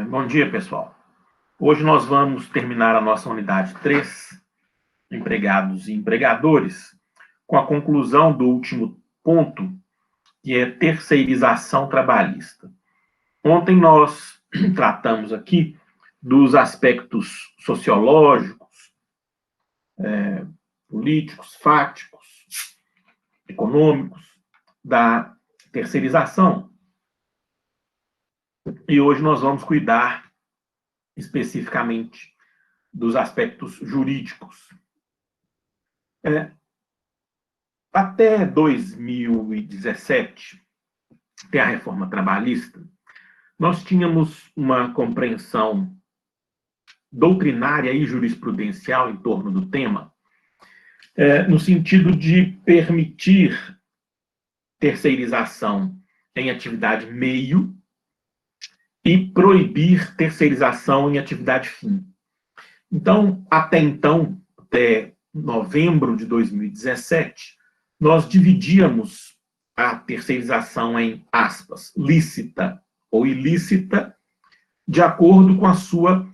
Bom dia, pessoal. Hoje nós vamos terminar a nossa unidade 3, empregados e empregadores, com a conclusão do último ponto, que é terceirização trabalhista. Ontem nós tratamos aqui dos aspectos sociológicos, políticos, fáticos, econômicos da terceirização. E hoje nós vamos cuidar especificamente dos aspectos jurídicos. Até 2017, até a reforma trabalhista, nós tínhamos uma compreensão doutrinária e jurisprudencial em torno do tema, no sentido de permitir terceirização em atividade meio e proibir terceirização em atividade fim. Então, até novembro de 2017, nós dividíamos a terceirização em, aspas, lícita ou ilícita, de acordo com a sua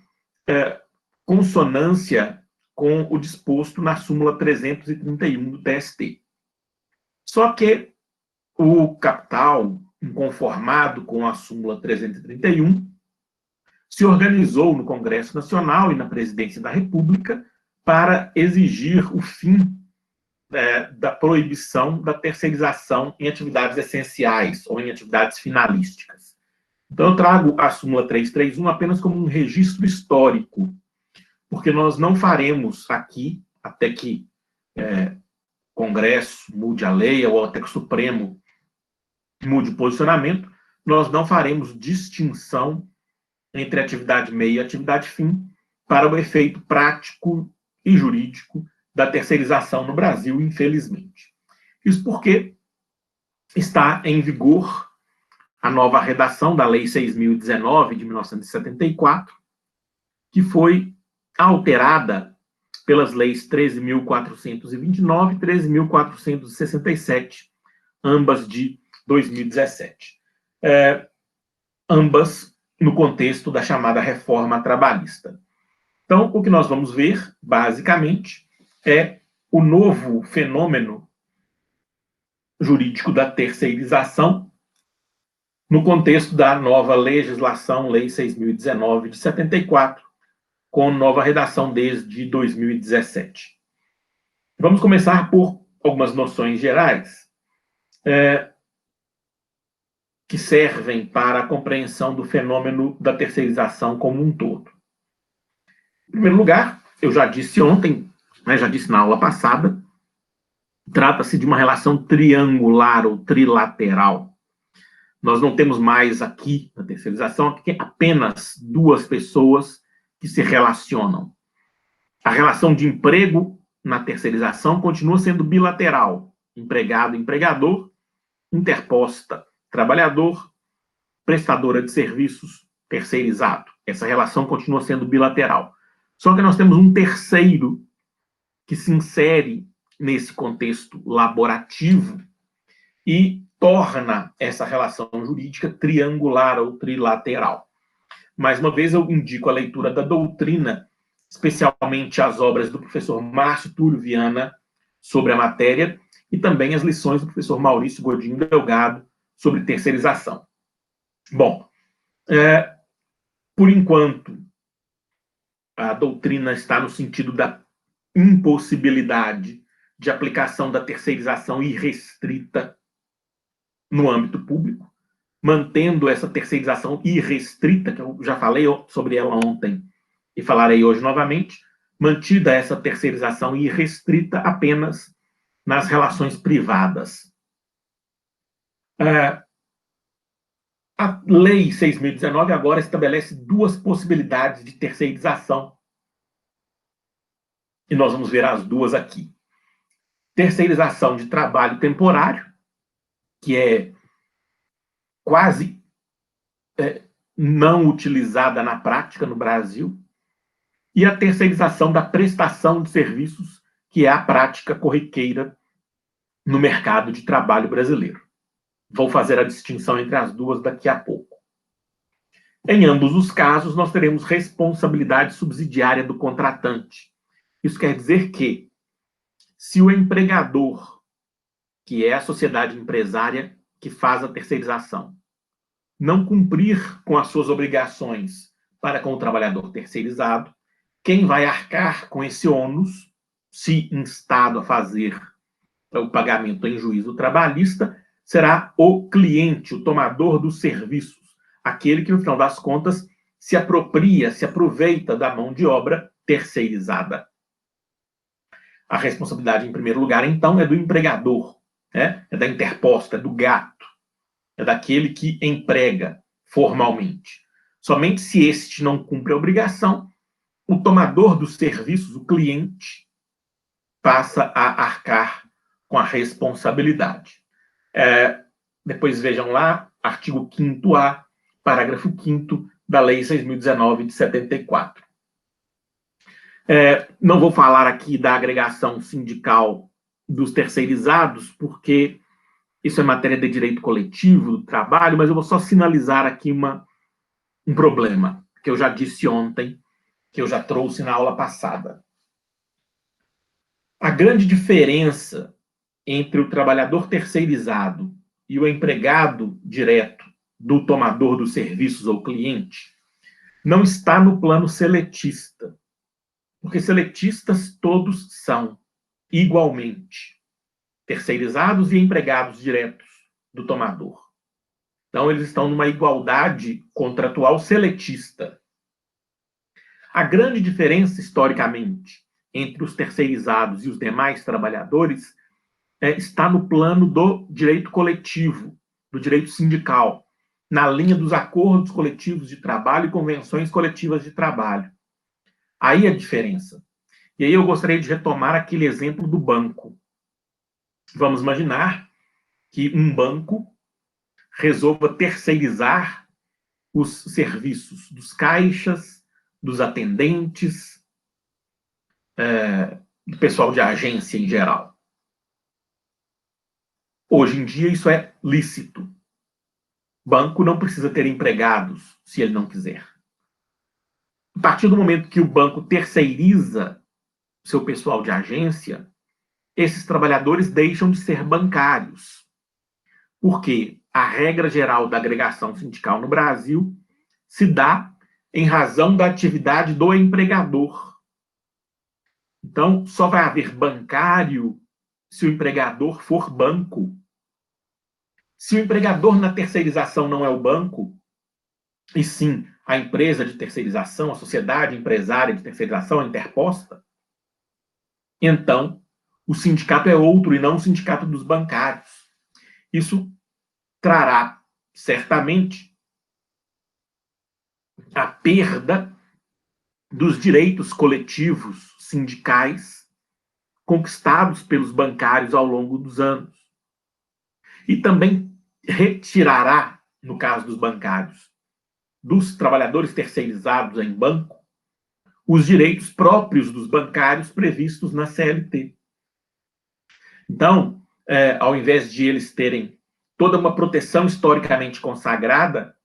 consonância com o disposto na súmula 331 do TST. Só que o capital, inconformado com a súmula 331, se organizou no Congresso Nacional e na Presidência da República para exigir o fim da proibição da terceirização em atividades essenciais ou em atividades finalísticas. Então, eu trago a súmula 331 apenas como um registro histórico, porque nós não faremos aqui, até que o Congresso mude a lei ou até que o Supremo mude o posicionamento, nós não faremos distinção entre atividade meio e atividade fim para o efeito prático e jurídico da terceirização no Brasil, infelizmente. Isso porque está em vigor a nova redação da Lei 6.019, de 1974, que foi alterada pelas leis 13.429 e 13.467, ambas de 2017. Ambas no contexto da chamada reforma trabalhista. Então, o que nós vamos ver, basicamente, é o novo fenômeno jurídico da terceirização no contexto da nova legislação, Lei 6.019 de 74, com nova redação desde 2017. Vamos começar por algumas noções gerais que servem para a compreensão do fenômeno da terceirização como um todo. Em primeiro lugar, eu já disse ontem, já disse na aula passada, trata-se de uma relação triangular ou trilateral. Nós não temos mais aqui, na terceirização, apenas duas pessoas que se relacionam. A relação de emprego na terceirização continua sendo bilateral, empregado-empregador, interposta trabalhador, prestadora de serviços, terceirizado. Essa relação continua sendo bilateral. Só que nós temos um terceiro que se insere nesse contexto laborativo e torna essa relação jurídica triangular ou trilateral. Mais uma vez, eu indico a leitura da doutrina, especialmente as obras do professor Márcio Túlio Viana sobre a matéria e também as lições do professor Maurício Godinho Delgado sobre terceirização. Bom, por enquanto, a doutrina está no sentido da impossibilidade de aplicação da terceirização irrestrita no âmbito público, mantendo essa terceirização irrestrita, que eu já falei sobre ela ontem e falarei hoje novamente, mantida essa terceirização irrestrita apenas nas relações privadas. A Lei 6.019 agora estabelece duas possibilidades de terceirização. E nós vamos ver as duas aqui. Terceirização de trabalho temporário, que é quase não utilizada na prática no Brasil, e a terceirização da prestação de serviços, que é a prática corriqueira no mercado de trabalho brasileiro. Vou fazer a distinção entre as duas daqui a pouco. Em ambos os casos, nós teremos responsabilidade subsidiária do contratante. Isso quer dizer que, se o empregador, que é a sociedade empresária que faz a terceirização, não cumprir com as suas obrigações para com o trabalhador terceirizado, quem vai arcar com esse ônus, se instado a fazer o pagamento em juízo trabalhista, será o cliente, o tomador dos serviços, aquele que, no final das contas, se apropria, se aproveita da mão de obra terceirizada. A responsabilidade, em primeiro lugar, então, é do empregador, né? É da interposta, é do gato, é daquele que emprega formalmente. Somente se este não cumpre a obrigação, o tomador dos serviços, o cliente, passa a arcar com a responsabilidade. Depois vejam lá, artigo 5º-A, parágrafo 5º da Lei 6.019 de 74. Não vou falar aqui da agregação sindical dos terceirizados, porque isso é matéria de direito coletivo do trabalho, mas eu vou só sinalizar aqui um problema que eu já disse ontem, que eu já trouxe na aula passada. A grande diferença entre o trabalhador terceirizado e o empregado direto do tomador dos serviços ou cliente não está no plano seletista, porque seletistas todos são igualmente terceirizados e empregados diretos do tomador. Então, eles estão numa igualdade contratual seletista. A grande diferença, historicamente, entre os terceirizados e os demais trabalhadores está no plano do direito coletivo, do direito sindical, na linha dos acordos coletivos de trabalho e convenções coletivas de trabalho. Aí a diferença. E aí eu gostaria de retomar aquele exemplo do banco. Vamos imaginar que um banco resolva terceirizar os serviços dos caixas, dos atendentes, do pessoal de agência em geral. Hoje em dia isso é lícito. Banco não precisa ter empregados se ele não quiser. A partir do momento que o banco terceiriza seu pessoal de agência, esses trabalhadores deixam de ser bancários. Porque a regra geral da agregação sindical no Brasil se dá em razão da atividade do empregador. Então, só vai haver bancário se o empregador for banco. Se o empregador na terceirização não é o banco, e sim a empresa de terceirização, a sociedade empresária de terceirização interposta, então o sindicato é outro e não o sindicato dos bancários. Isso trará, certamente, a perda dos direitos coletivos sindicais conquistados pelos bancários ao longo dos anos. E também retirará, no caso dos bancários, dos trabalhadores terceirizados em banco, os direitos próprios dos bancários previstos na CLT. Então, ao invés de eles terem toda uma proteção historicamente consagrada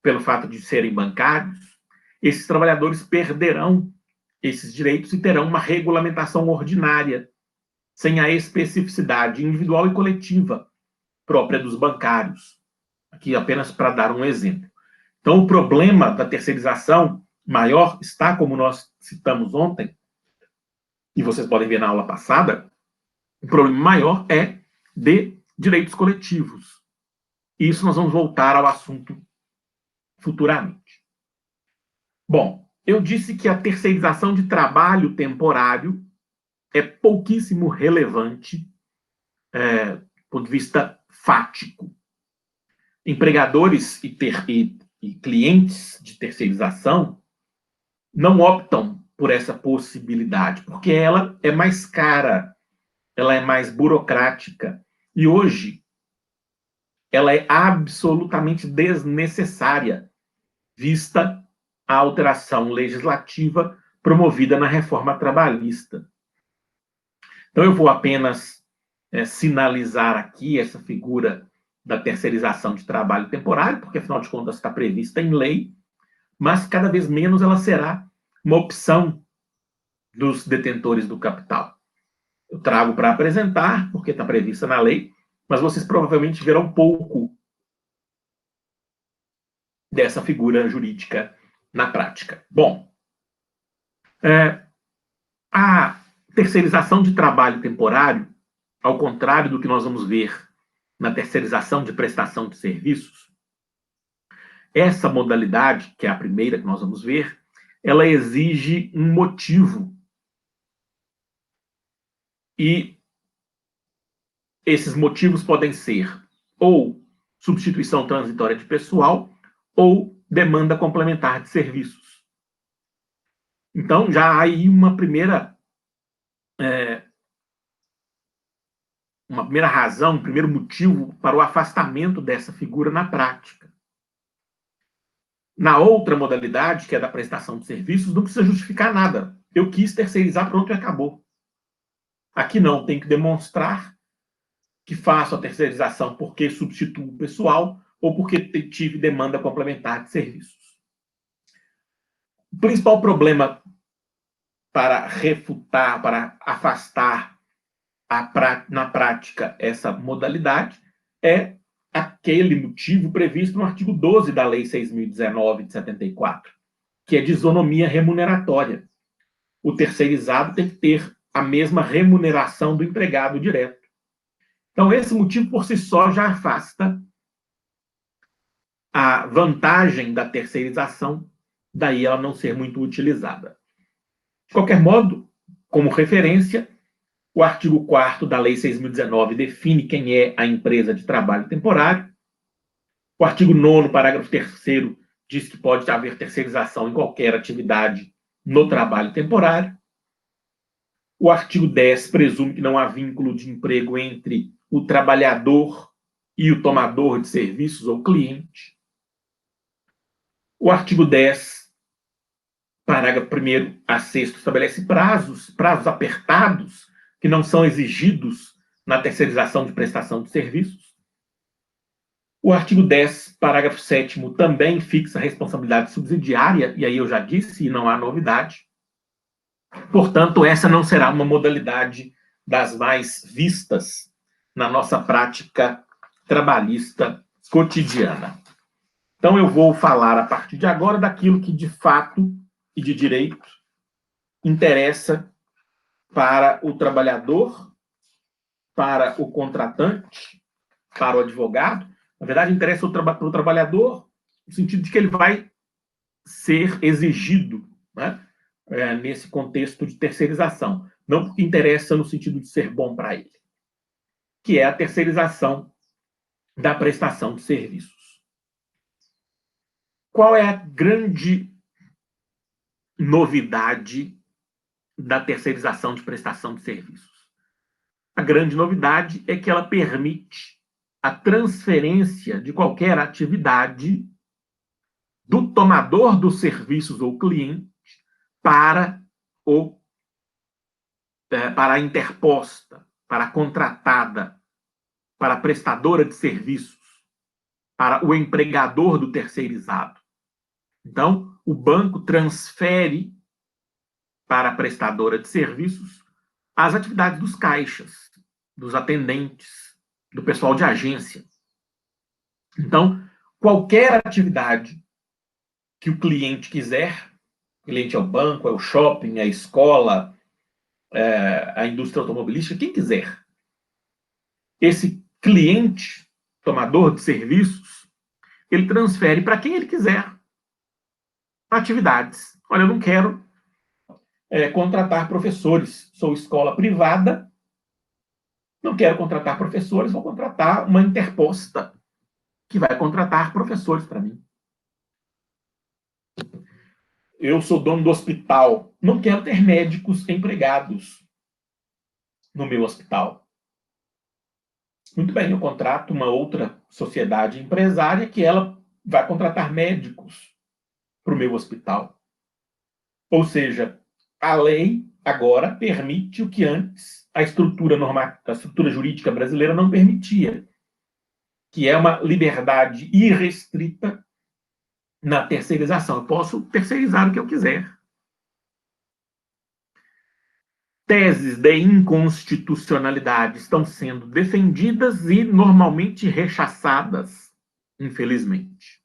pelo fato de serem bancários, esses trabalhadores perderão esses direitos e terão uma regulamentação ordinária, sem a especificidade individual e coletiva própria dos bancários. Aqui apenas para dar um exemplo. Então, o problema da terceirização maior está, como nós citamos ontem, e vocês podem ver na aula passada, o problema maior é de direitos coletivos. E isso nós vamos voltar ao assunto futuramente. Bom, eu disse que a terceirização de trabalho temporário é pouquíssimo relevante do ponto de vista fático. Empregadores e clientes de terceirização não optam por essa possibilidade, porque ela é mais cara, ela é mais burocrática, e hoje ela é absolutamente desnecessária, vista a alteração legislativa promovida na reforma trabalhista. Então, eu vou apenas sinalizar aqui essa figura da terceirização de trabalho temporário, porque, afinal de contas, está prevista em lei, mas cada vez menos ela será uma opção dos detentores do capital. Eu trago para apresentar, porque está prevista na lei, mas vocês provavelmente verão pouco dessa figura jurídica na prática. Bom, a terceirização de trabalho temporário, ao contrário do que nós vamos ver na terceirização de prestação de serviços, essa modalidade, que é a primeira que nós vamos ver, ela exige um motivo. E esses motivos podem ser ou substituição transitória de pessoal ou demanda complementar de serviços. Então, já há aí uma primeira razão, um primeiro motivo para o afastamento dessa figura na prática. Na outra modalidade, que é da prestação de serviços, não precisa justificar nada. Eu quis terceirizar, pronto, e acabou. Aqui não, tem que demonstrar que faço a terceirização porque substituo o pessoal ou porque tive demanda complementar de serviços. O principal problema para refutar, para afastar na prática essa modalidade é aquele motivo previsto no artigo 12 da Lei 6.019 de 74, que é de isonomia remuneratória. O terceirizado tem que ter a mesma remuneração do empregado direto. Então, esse motivo por si só já afasta a vantagem da terceirização, daí ela não ser muito utilizada. De qualquer modo, como referência, o artigo 4º da Lei 6.019 define quem é a empresa de trabalho temporário. O artigo 9º, parágrafo 3º, diz que pode haver terceirização em qualquer atividade no trabalho temporário. O artigo 10 presume que não há vínculo de emprego entre o trabalhador e o tomador de serviços ou cliente. O artigo 10, parágrafo 1º a 6º, estabelece prazos apertados que não são exigidos na terceirização de prestação de serviços. O artigo 10, parágrafo 7º, também fixa a responsabilidade subsidiária, e aí eu já disse, não há novidade. Portanto, essa não será uma modalidade das mais vistas na nossa prática trabalhista cotidiana. Então, eu vou falar, a partir de agora, daquilo que, de fato e de direito, interessa para o trabalhador, para o contratante, para o advogado. Na verdade, interessa para o trabalhador no sentido de que ele vai ser exigido, né, nesse contexto de terceirização. Não porque interessa no sentido de ser bom para ele, que é a terceirização da prestação de serviços. Qual é a grande novidade da terceirização de prestação de serviços? A grande novidade é que ela permite a transferência de qualquer atividade do tomador dos serviços ou cliente para a interposta, para a contratada, para a prestadora de serviços, para o empregador do terceirizado. Então, o banco transfere para a prestadora de serviços as atividades dos caixas, dos atendentes, do pessoal de agência. Então, qualquer atividade que o cliente quiser, o cliente é o banco, é o shopping, é a escola, a indústria automobilística, quem quiser. Esse cliente, tomador de serviços, ele transfere para quem ele quiser atividades. Olha, eu não quero contratar professores, sou escola privada, não quero contratar professores, vou contratar uma interposta que vai contratar professores para mim. Eu sou dono do hospital, não quero ter médicos empregados no meu hospital. Muito bem, eu contrato uma outra sociedade empresária que ela vai contratar médicos para o meu hospital. Ou seja, a lei agora permite o que antes a estrutura jurídica brasileira não permitia, que é uma liberdade irrestrita na terceirização. Eu posso terceirizar o que eu quiser. Teses de inconstitucionalidade estão sendo defendidas e normalmente rechaçadas, infelizmente.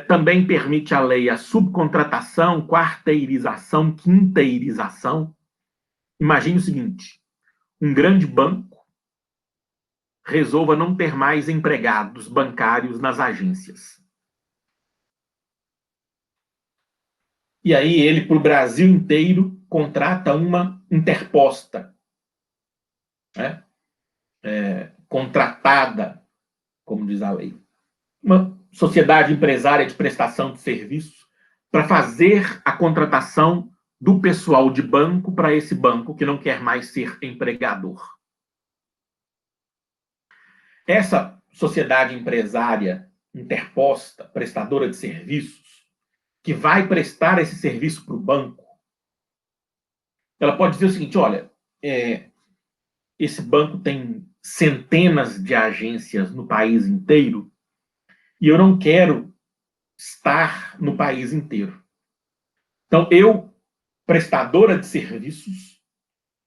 Também permite a lei a subcontratação, quarteirização, quinteirização. Imagine o seguinte: um grande banco resolva não ter mais empregados bancários nas agências. E aí ele, para o Brasil inteiro, contrata uma interposta, né? Contratada, como diz a lei. Uma sociedade empresária de prestação de serviços para fazer a contratação do pessoal de banco para esse banco que não quer mais ser empregador. Essa sociedade empresária interposta, prestadora de serviços, que vai prestar esse serviço para o banco, ela pode dizer o seguinte: olha, esse banco tem centenas de agências no país inteiro e eu não quero estar no país inteiro. Então, eu, prestadora de serviços,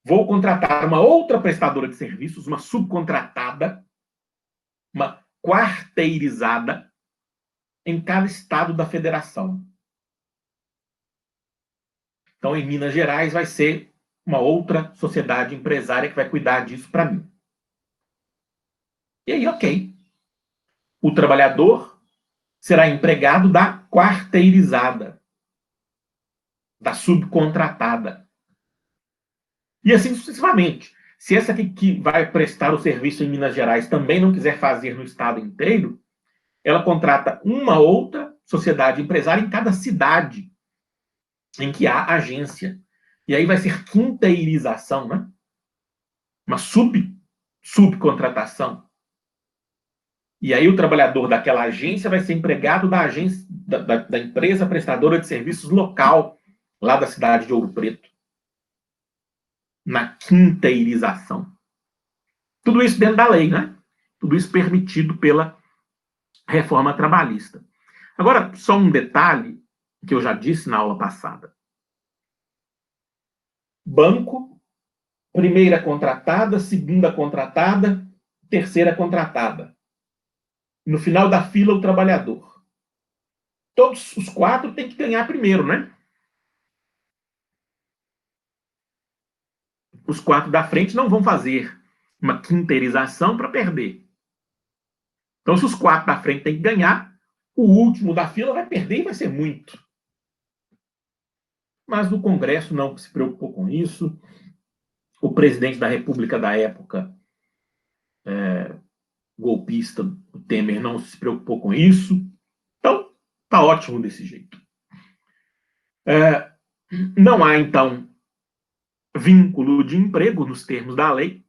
vou contratar uma outra prestadora de serviços, uma subcontratada, uma quarteirizada, em cada estado da federação. Então, em Minas Gerais, vai ser uma outra sociedade empresária que vai cuidar disso para mim. E aí, ok. O trabalhador será empregado da quarteirizada, da subcontratada. E assim sucessivamente. Se essa aqui que vai prestar o serviço em Minas Gerais também não quiser fazer no estado inteiro, ela contrata uma outra sociedade empresária em cada cidade em que há agência. E aí vai ser quinteirização, né? Uma subcontratação. E aí o trabalhador daquela agência vai ser empregado da agência, da empresa prestadora de serviços local, lá da cidade de Ouro Preto. Na quinteirização. Tudo isso dentro da lei, né? Tudo isso permitido pela reforma trabalhista. Agora, só um detalhe que eu já disse na aula passada. Banco, primeira contratada, segunda contratada, terceira contratada. No final da fila, o trabalhador. Todos os quatro têm que ganhar primeiro, né? Os quatro da frente não vão fazer uma quinteirização para perder. Então, se os quatro da frente têm que ganhar, o último da fila vai perder e vai ser muito. Mas o Congresso não se preocupou com isso. O presidente da República da época, golpista, o Temer, não se preocupou com isso. Então, tá ótimo desse jeito. Não há, então, vínculo de emprego, nos termos da lei,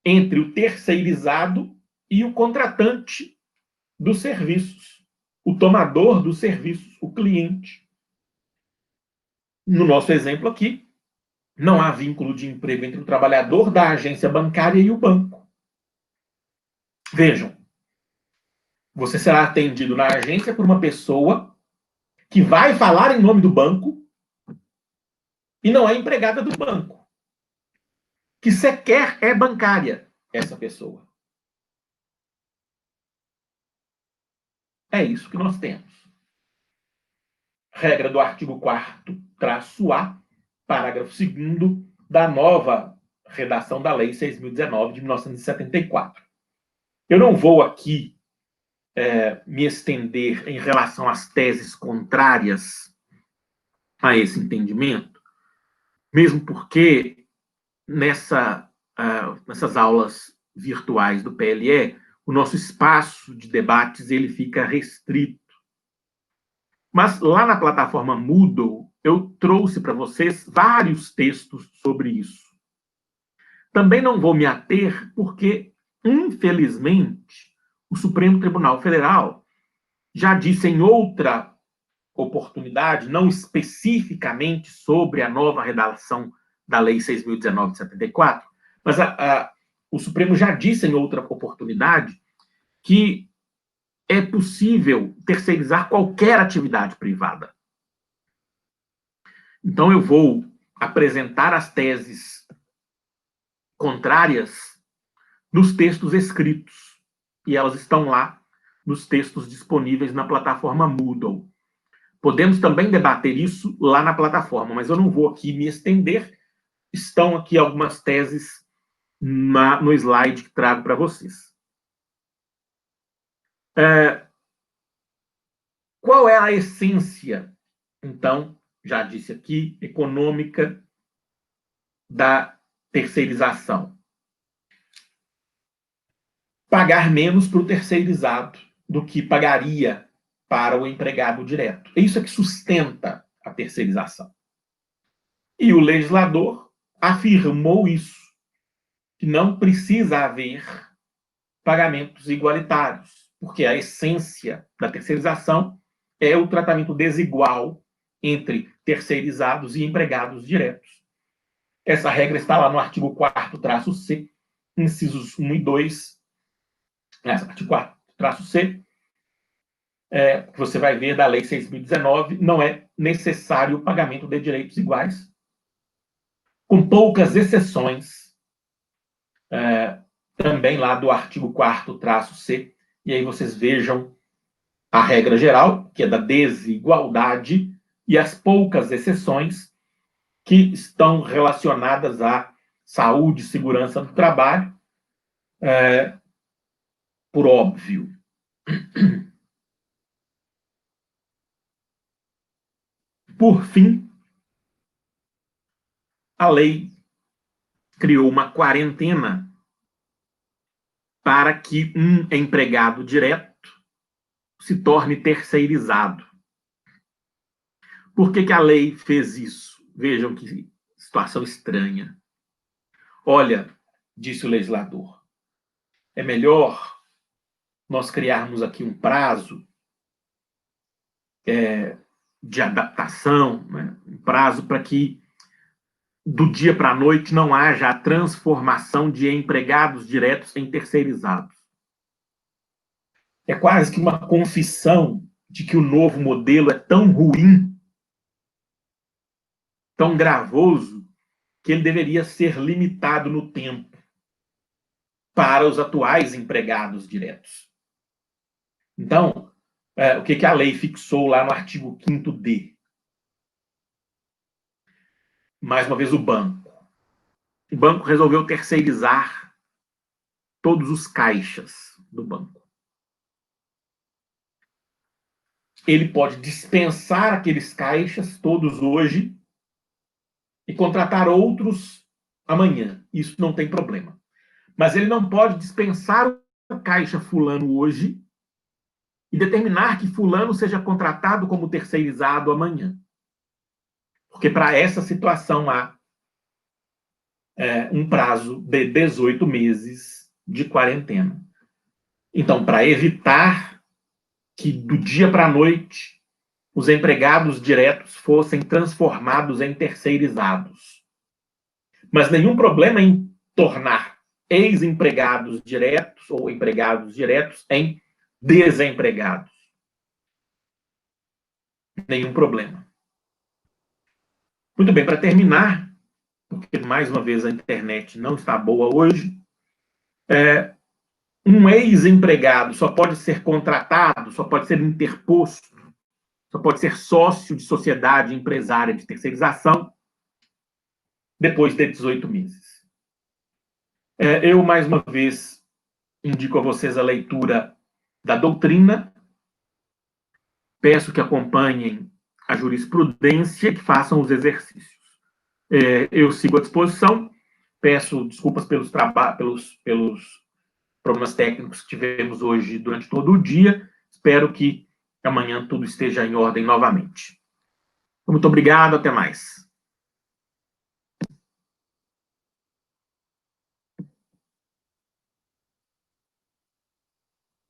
entre o terceirizado e o contratante dos serviços, o tomador dos serviços, o cliente. No nosso exemplo aqui, não há vínculo de emprego entre o trabalhador da agência bancária e o banco. Vejam, você será atendido na agência por uma pessoa que vai falar em nome do banco e não é empregada do banco, que sequer é bancária, essa pessoa. É isso que nós temos. Regra do artigo 4º-A, parágrafo 2º da nova redação da Lei 6.019 de 1974. Eu não vou aqui me estender em relação às teses contrárias a esse entendimento, mesmo porque nessas aulas virtuais do PLE, o nosso espaço de debates ele fica restrito. Mas lá na plataforma Moodle, eu trouxe para vocês vários textos sobre isso. Também não vou me ater porque, infelizmente, o Supremo Tribunal Federal já disse em outra oportunidade, não especificamente sobre a nova redação da Lei 6.019 de 74, mas o Supremo já disse em outra oportunidade que é possível terceirizar qualquer atividade privada. Então, eu vou apresentar as teses contrárias nos textos escritos, e elas estão lá nos textos disponíveis na plataforma Moodle. Podemos também debater isso lá na plataforma, mas eu não vou aqui me estender. Estão aqui algumas teses no slide que trago para vocês. Qual é a essência, então, já disse aqui, econômica da terceirização? Pagar menos para o terceirizado do que pagaria para o empregado direto. Isso é que sustenta a terceirização. E o legislador afirmou isso, que não precisa haver pagamentos igualitários, porque a essência da terceirização é o tratamento desigual entre terceirizados e empregados diretos. Essa regra está lá no artigo 4º-C, incisos 1 e 2, artigo 4º-C, que você vai ver da Lei 6.019, não é necessário o pagamento de direitos iguais, com poucas exceções, também lá do artigo 4º-C, e aí vocês vejam a regra geral, que é da desigualdade, e as poucas exceções que estão relacionadas à saúde e segurança do trabalho, por óbvio. Por fim, a lei criou uma quarentena para que um empregado direto se torne terceirizado. Por que a lei fez isso? Vejam que situação estranha. Olha, disse o legislador, é melhor nós criarmos aqui um prazo de adaptação, né? Um prazo para que do dia para a noite não haja a transformação de empregados diretos em terceirizados. É quase que uma confissão de que o novo modelo é tão ruim, tão gravoso, que ele deveria ser limitado no tempo para os atuais empregados diretos. Então, o que a lei fixou lá no artigo 5º-D? Mais uma vez, o banco. O banco resolveu terceirizar todos os caixas do banco. Ele pode dispensar aqueles caixas todos hoje e contratar outros amanhã. Isso não tem problema. Mas ele não pode dispensar o caixa fulano hoje e determinar que fulano seja contratado como terceirizado amanhã. Porque para essa situação há um prazo de 18 meses de quarentena. Então, para evitar que do dia para a noite os empregados diretos fossem transformados em terceirizados. Mas nenhum problema em tornar ex-empregados diretos ou empregados diretos em desempregados. Nenhum problema. Muito bem, para terminar, porque mais uma vez a internet não está boa hoje, um ex-empregado só pode ser contratado, só pode ser interposto, só pode ser sócio de sociedade empresária de terceirização depois de 18 meses. Eu, mais uma vez, indico a vocês a leitura da doutrina, peço que acompanhem a jurisprudência e que façam os exercícios. Eu sigo à disposição, peço desculpas pelos problemas técnicos que tivemos hoje durante todo o dia, espero que amanhã tudo esteja em ordem novamente. Muito obrigado, até mais.